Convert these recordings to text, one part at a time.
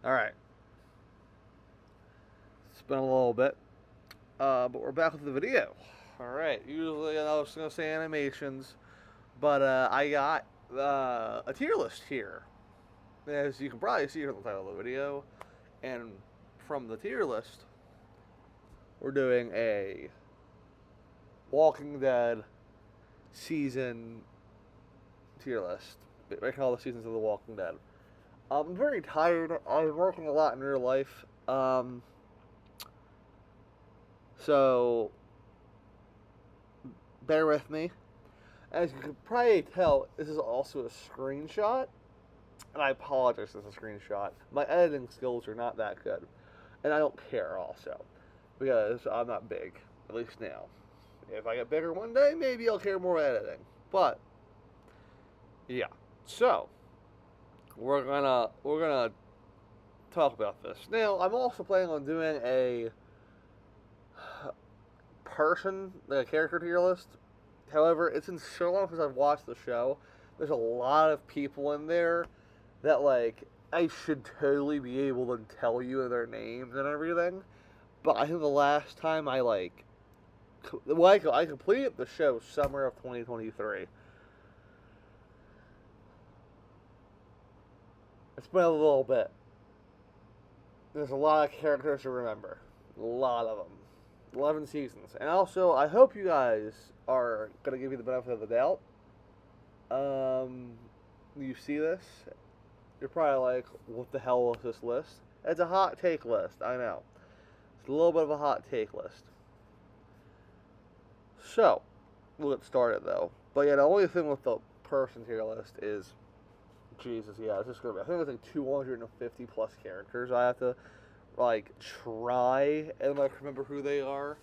Alright, it's been a little bit, but we're back with the video. Alright, usually I was going to say animations, but I got a tier list here. As you can probably see from the title of the video, and from the tier list, we're doing a Walking Dead season tier list. Ranking all the seasons of The Walking Dead. I'm very tired. I'm working a lot in real life. So bear with me. As you can probably tell, this is also a screenshot, and I apologize for the screenshot. My editing skills are not that good, and I don't care also, because I'm not big, at least now. If I get bigger one day, maybe I'll care more editing. But yeah, so we're gonna talk about this. Now, I'm also planning on doing a like a character tier list. However, it's been so long since I've watched the show. There's a lot of people in there that like I should totally be able to tell you their names and everything. But I think the last time I completed the show summer of 2023. It's been a little bit. There's a lot of characters to remember. A lot of them. 11 seasons. And also, I hope you guys are going to give you the benefit of the doubt. You see this, you're probably like, what the hell is this list? It's a hot take list, I know. It's a little bit of a hot take list. So, we'll get started though. But yeah, the only thing with the person tier list is, Jesus, yeah, it's just going to be, I think it's like 250 plus characters I have to like try and like remember who they are.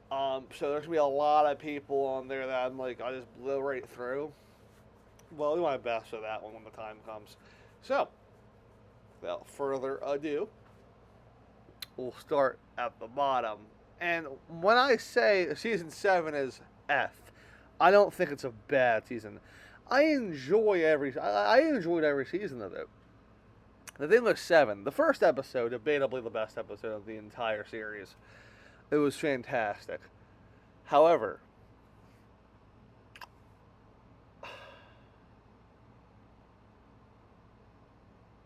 So there's gonna be a lot of people on there that I'm like I just blow right through. Well, I'll do my best for that one when the time comes. So, without further ado, we'll start at the bottom. And when I say season 7 is F, I don't think it's a bad season. I enjoyed every season of it. The thing with 7, the first episode, debatably the best episode of the entire series. It was fantastic. However,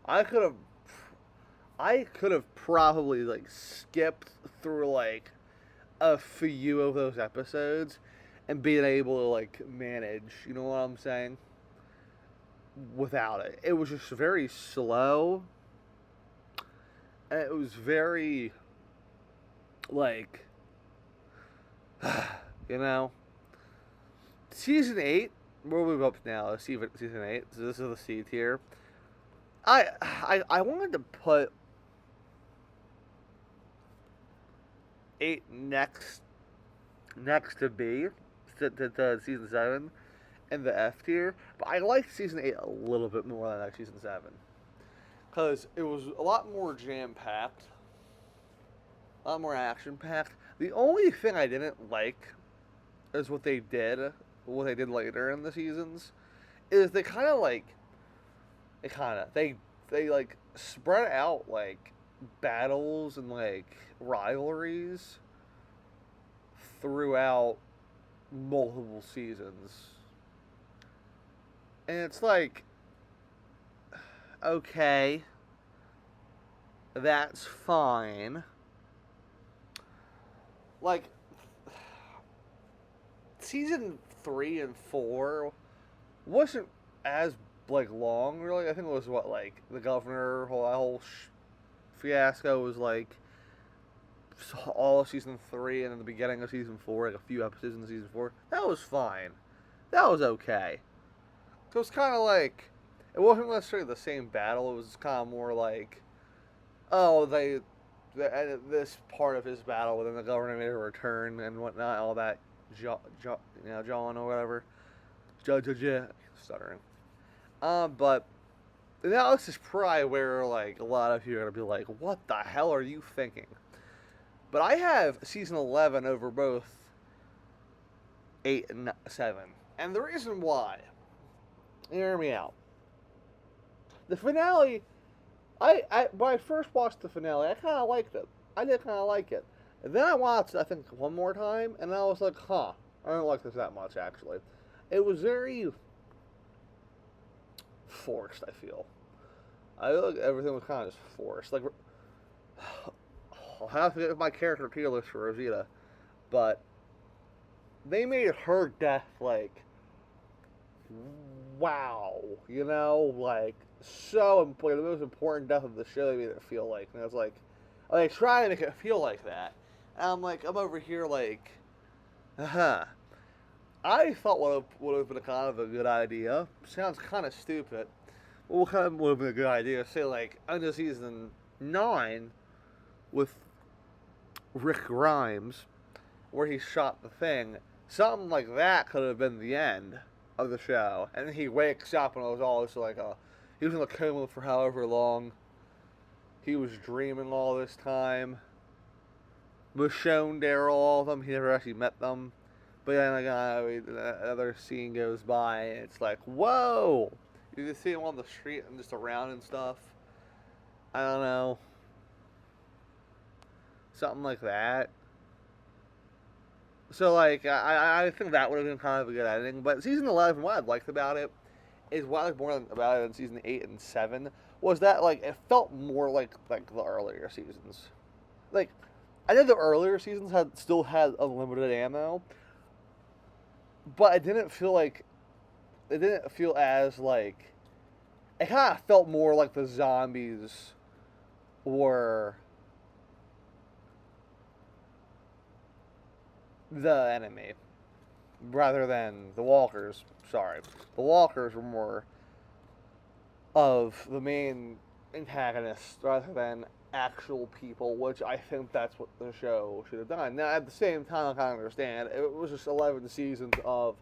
I could have probably like skipped through like a few of those episodes and being able to like manage, you know what I'm saying? Without it. It was just very slow. And it was very like you know. Season 8, we'll move up now. Season 8. So this is the C tier. I wanted to put 8 next to B to season 7 in the F tier, but I liked season 8 a little bit more than I liked season 7 because it was a lot more jam packed, a lot more action packed. The only thing I didn't like is what they did later in the seasons, is they like spread out like battles and like rivalries throughout multiple seasons. And it's like, okay, that's fine. Like, season 3 and 4 wasn't as like long really. I think it was what like the governor whole fiasco was like all of season 3 and then the beginning of season 4, like a few episodes in season 4. That was fine. That was okay. So it's kind of like it wasn't necessarily the same battle. It was kind of more like, oh, this part of his battle, but then the governor made a return and whatnot, all that, John or whatever, stuttering. But now this is probably where like a lot of you are gonna be like, what the hell are you thinking? But I have season 11 over both 8 and 7, and the reason why, hear me out. The finale, when I first watched the finale, I kind of liked it. I did kind of like it. And then I watched, I think, one more time, and I was like, huh, I don't like this that much, actually. It was very forced, I feel. I feel like everything was kind of just forced. Like, I'll have to get my character tier list for Rosita, but they made her death, like, wow, you know, like, so important, the most important death of the show. They made it feel like, and I was like, they try to make it feel like that, and I'm like, I'm over here like, huh. I thought what would have been a kind of a good idea. Sounds kind of stupid. But what kind of would have been a good idea? Say like under season 9 with Rick Grimes, where he shot the thing. Something like that could have been the end of the show, and then he wakes up and it was all just like he was in a coma for however long. He was dreaming all this time. Michonne, Daryl, all of them. He never actually met them. But then like, another scene goes by and it's like, whoa! You can see him on the street and just around and stuff. I don't know. Something like that. So like I think that would have been kind of a good ending. But season 11, what I liked about it is what I liked more about it in season 8 and 7 was that like it felt more like the earlier seasons. Like I know the earlier seasons still had unlimited ammo, but it didn't feel as like it kind of felt more like the zombies were the enemy rather than the walkers. Sorry, the walkers were more of the main antagonists rather than actual people, which I think that's what the show should have done. Now, at the same time, I kind of understand it was just 11 seasons of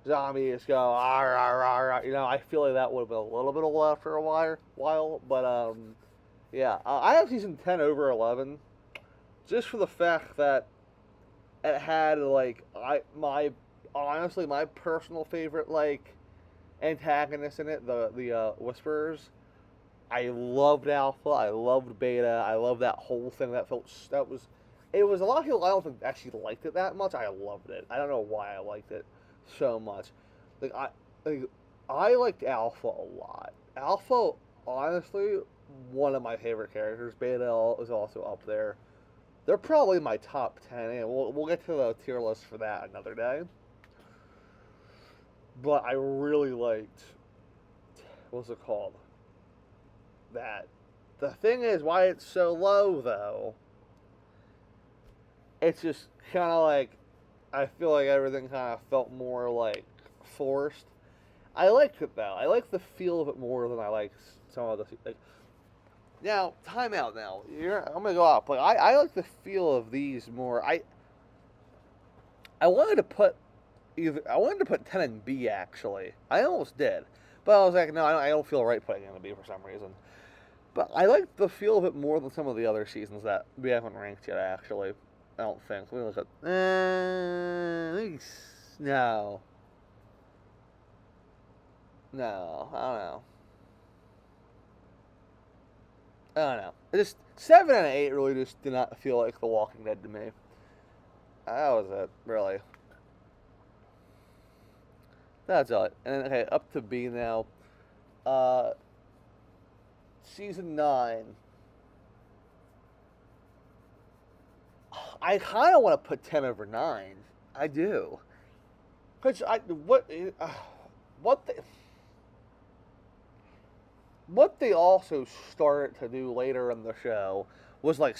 zombies go, ar, ar, ar, ar. You know, I feel like that would have been a little bit old after a while, but yeah, I have season 10 over 11, just for the fact that it had like honestly my personal favorite like antagonist in it, the Whisperers. I loved Alpha. I loved Beta. I loved that whole thing. It was a lot of people I don't think actually liked it that much. I loved it. I don't know why I liked it so much. I liked Alpha a lot. Alpha, honestly, one of my favorite characters. Beta is also up there. They're probably my top 10, and we'll get to the tier list for that another day. But I really liked, what's it called? That. The thing is, why it's so low, though, it's just kind of like, I feel like everything kind of felt more like forced. I liked it, though. I like the feel of it more than I like some of the, like, now, time out now. I'm going to go out, but I like the feel of these more. I wanted to put 10 in B, actually. I almost did. But I was like, no, I don't feel right putting it in a B for some reason. But I like the feel of it more than some of the other seasons that we haven't ranked yet, actually. I don't think. Let me look at... no. No, I don't know. I don't know. It just 7 and 8 really just did not feel like The Walking Dead to me. That was it, really. That's all. And okay, up to B now. Season 9. I kind of want to put 10 over 9. I do. Which what they also started to do later in the show was like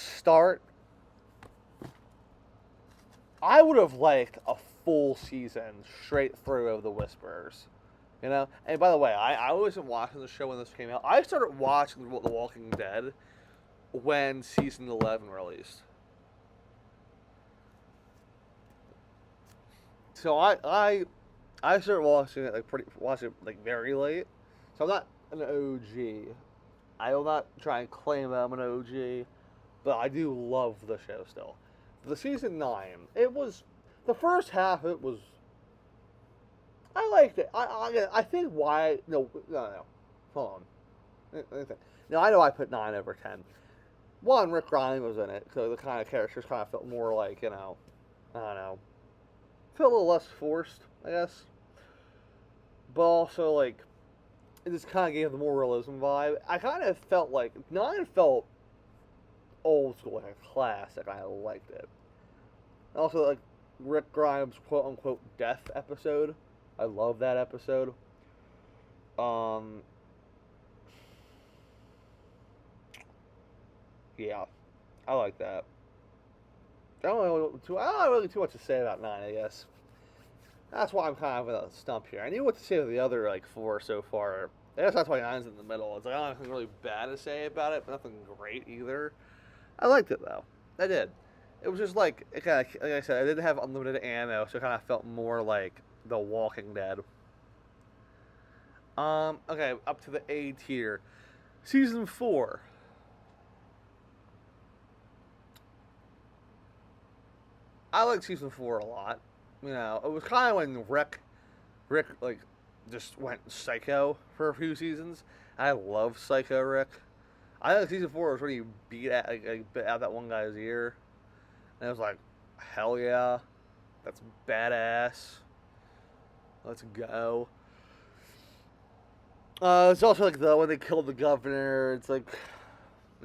I would have liked a full season straight through of the Whisperers. You know? And by the way, I wasn't watching the show when this came out. I started watching The Walking Dead when season 11 released. So I started watching it very late. So I'm not an OG. I will not try and claim that I'm an OG, but I do love the show still. The season 9, it was the first half. It was I liked it. I think why no hold on. Now I know I put 9/10. One, Rick Grimes was in it, so the kind of characters kind of felt more like, I don't know, felt a little less forced, I guess. But also, like, it just kind of gave the more realism vibe. I kind of felt like 9 felt old school, like a classic. I liked it. Also, like Rick Grimes' quote unquote death episode. I love that episode. Um, yeah, I like that. I don't really too much to say about 9. I guess that's why I'm kind of in a stump here. I knew what to say with the other like 4 so far. I guess that's why 9's in the middle. It's like I don't have anything really bad to say about it, but nothing great either. I liked it though. I did. It was just like it kind of, like I said, I didn't have unlimited ammo, so it kind of felt more like The Walking Dead. Okay, up to the A tier, season 4. I like season 4 a lot. You know, it was kind of when Rick like just went psycho for a few seasons. I love Psycho Rick. I think season 4 was when he bit out that one guy's ear, and it was like, hell yeah, that's badass. Let's go. It's also like when they killed the governor. It's like,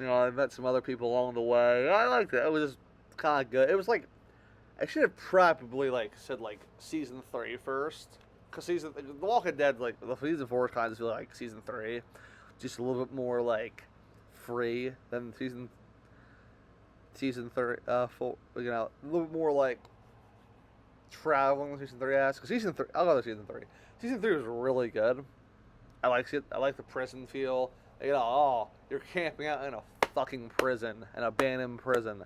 I met some other people along the way. I liked it. It was just kind of good. It was like I should have probably like said like season 3 first, because The Walking Dead like the season 4 is kind of feel like season 3, just a little bit more like free than season 3. 4, a little bit more like traveling season 3 has. Because season 3, I'll go to season 3. Season 3 was really good. I like it. I like the prison feel. You're camping out in a fucking prison, an abandoned prison.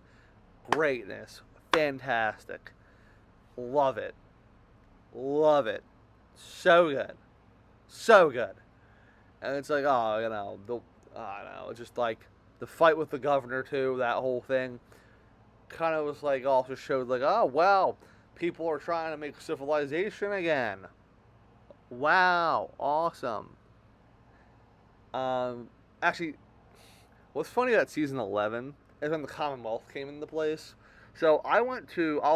Greatness. Fantastic. Love it. Love it. So good. So good. And it's like, I don't know, just like the fight with the governor too, that whole thing kind of was like also showed like, oh wow, people are trying to make civilization again. Wow, awesome. Actually, what's funny about season 11 is when the Commonwealth came into place. So I'll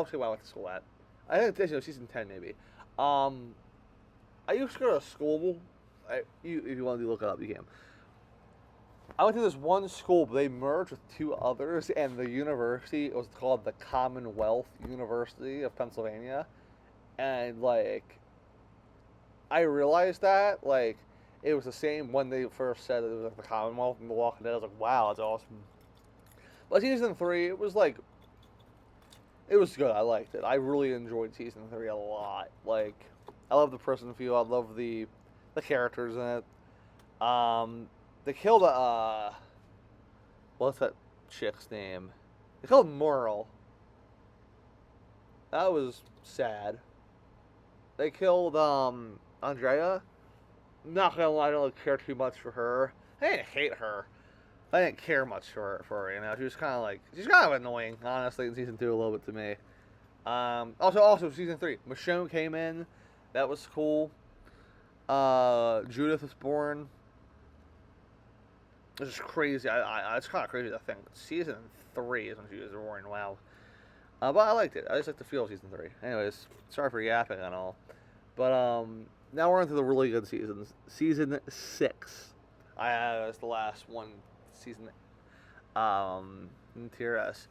say where I went to school at. I think this season 10 maybe. I used to go to school. If you want to look it up, you can. I went to this one school, but they merged with 2 others, and the university was called the Commonwealth University of Pennsylvania. And like, I realized that like it was the same when they first said it was like the Commonwealth and The Walking Dead. I was like, wow, that's awesome. But season 3, it was good. I liked it. I really enjoyed season 3 a lot. Like, I love the prison feel. I love the characters in it. They killed what's that chick's name? They killed Merle. That was sad. They killed Andrea. I'm not gonna lie, I don't really care too much for her. I didn't hate her. I didn't care much for her. She was she's kind of annoying, honestly, in season 2 a little bit to me. Also season 3, Michonne came in. That was cool. Judith was born. It's just crazy. It's kind of crazy to think. Season 3 is when she was born. Wow. But I liked it. I just like the feel of season 3. Anyways, sorry for yapping and all. But now we're into the really good seasons. Season 6. It's the last one season. In Tier S.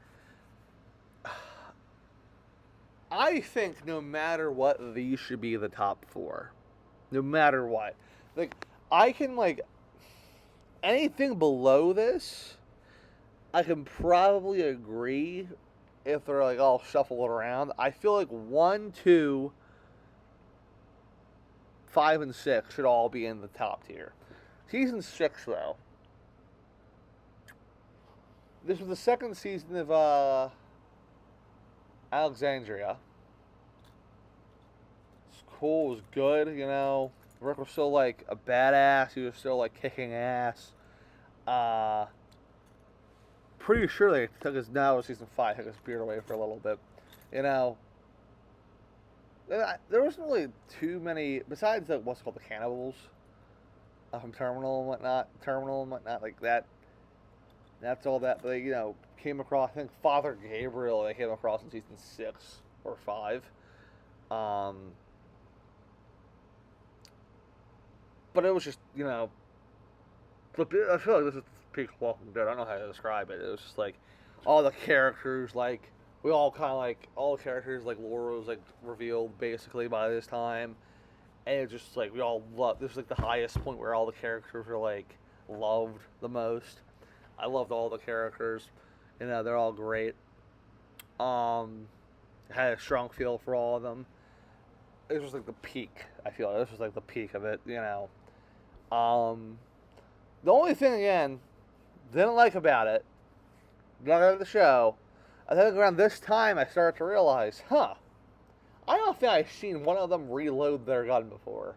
I think no matter what, these should be the top 4. No matter what. Like, I can, anything below this, I can probably agree if they're, all shuffled around. I feel like 1, 2, 5, and 6 should all be in the top tier. Season 6, though. This was the second season of, Alexandria. It's cool, it was good, Rick was still a badass, he was still kicking ass. Pretty sure they took season 5, took his beard away for a little bit. There wasn't really too many, besides what's called the cannibals. Terminal and whatnot, like that. That's all that they, came across. I think Father Gabriel they came across in season 6 or 5. Um, but it was just, I feel like this is peak Walking Dead. I don't know how to describe it. It was just like all the characters, like we all kind of like all the characters, like Laura was like revealed basically by this time, and it's just like we all love. This was like the highest point where all the characters were like loved the most. I loved all the characters. They're all great. Had a strong feel for all of them. It was like the peak. I feel like this was like the peak of it. Um, the only thing again didn't like about it, not of the show. I think around this time I started to realize, I don't think I've seen one of them reload their gun before.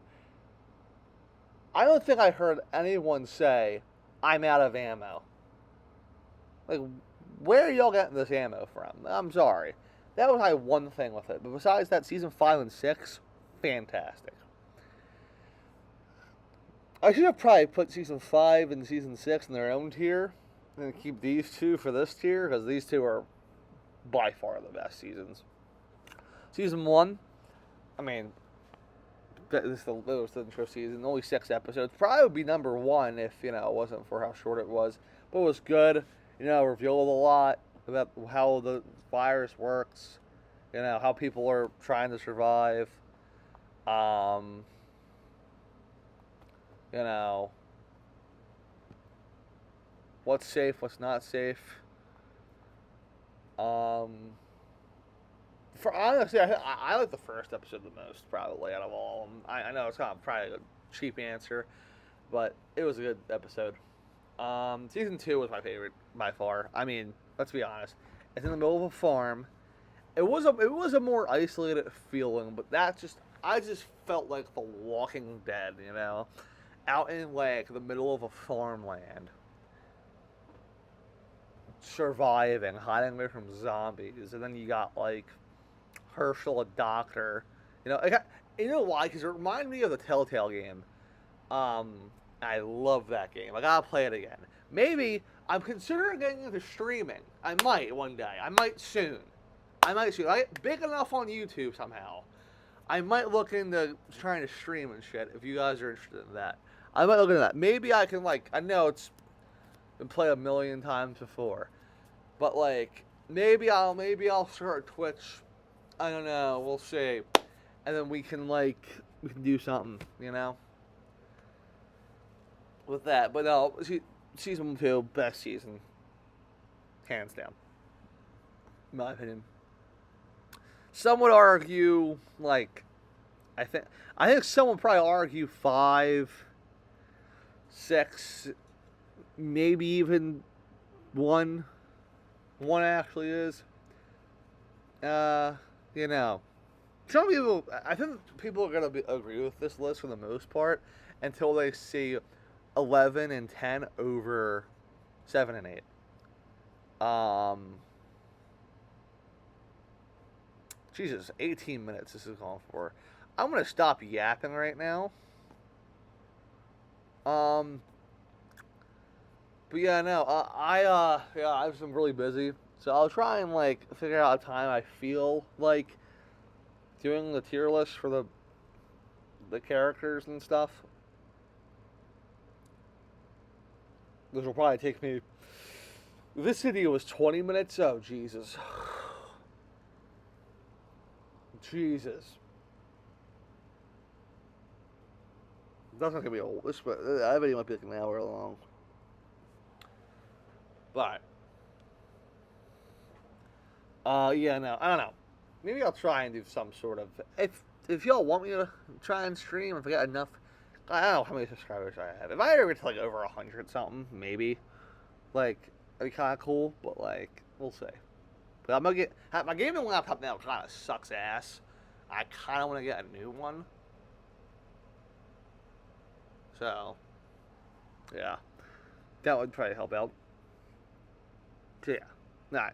I don't think I heard anyone say, "I'm out of ammo." Like, where are y'all getting this ammo from? I'm sorry. That was my one thing with it. But besides that, season 5 and 6, fantastic. I should have probably put season 5 and season 6 in their own tier, and keep these two for this tier, because these two are by far the best seasons. Season 1, I mean, this was the intro season, only 6 episodes. Probably would be number 1 if, it wasn't for how short it was. But it was good. Revealed a lot about how the virus works, how people are trying to survive, what's safe, what's not safe. For honestly, I like the first episode the most, probably, out of all of them. I know it's kind of probably a cheap answer, but it was a good episode. Season 2 was my favorite by far. I mean, let's be honest. It's in the middle of a farm. It was a more isolated feeling, but I just felt like The Walking Dead, out in like the middle of a farmland, surviving, hiding away from zombies, and then you got like Herschel, a doctor. You know why? Because it reminded me of the Telltale game. I love that game. I gotta play it again. Maybe I'm considering getting into streaming. I might one day. I might soon. I get big enough on YouTube somehow. I might look into trying to stream and shit if you guys are interested in that. I might look into that. Maybe I can I know it's been played a million times before, but maybe I'll start Twitch. I don't know. We'll see, and then we can do something. With that. But no, season 2, best season, hands down, in my opinion. Some would argue I think some would probably argue 5, 6, maybe even 1. 1 actually is. Some people, I think people are gonna agree with this list for the most part until they see 11 and 10 over 7 and 8. Jesus, 18 minutes this is going for. I'm gonna stop yapping right now. But yeah, no, I've been really busy, so I'll try and figure out a time I feel like doing the tier list for the characters and stuff. This will probably take me. This video was 20 minutes. Oh, Jesus. Jesus. That's not going to be old. That video might be an hour long. But. Yeah, no. I don't know. Maybe I'll try and do some sort of. If y'all want me to try and stream, if I get enough. I don't know how many subscribers I have. If I ever get to over 100 something, maybe, it'd be kind of cool. But we'll see. But I'm gonna get my gaming laptop now. Kind of sucks ass. I kind of want to get a new one. So, yeah, that would probably help out. So yeah, all right.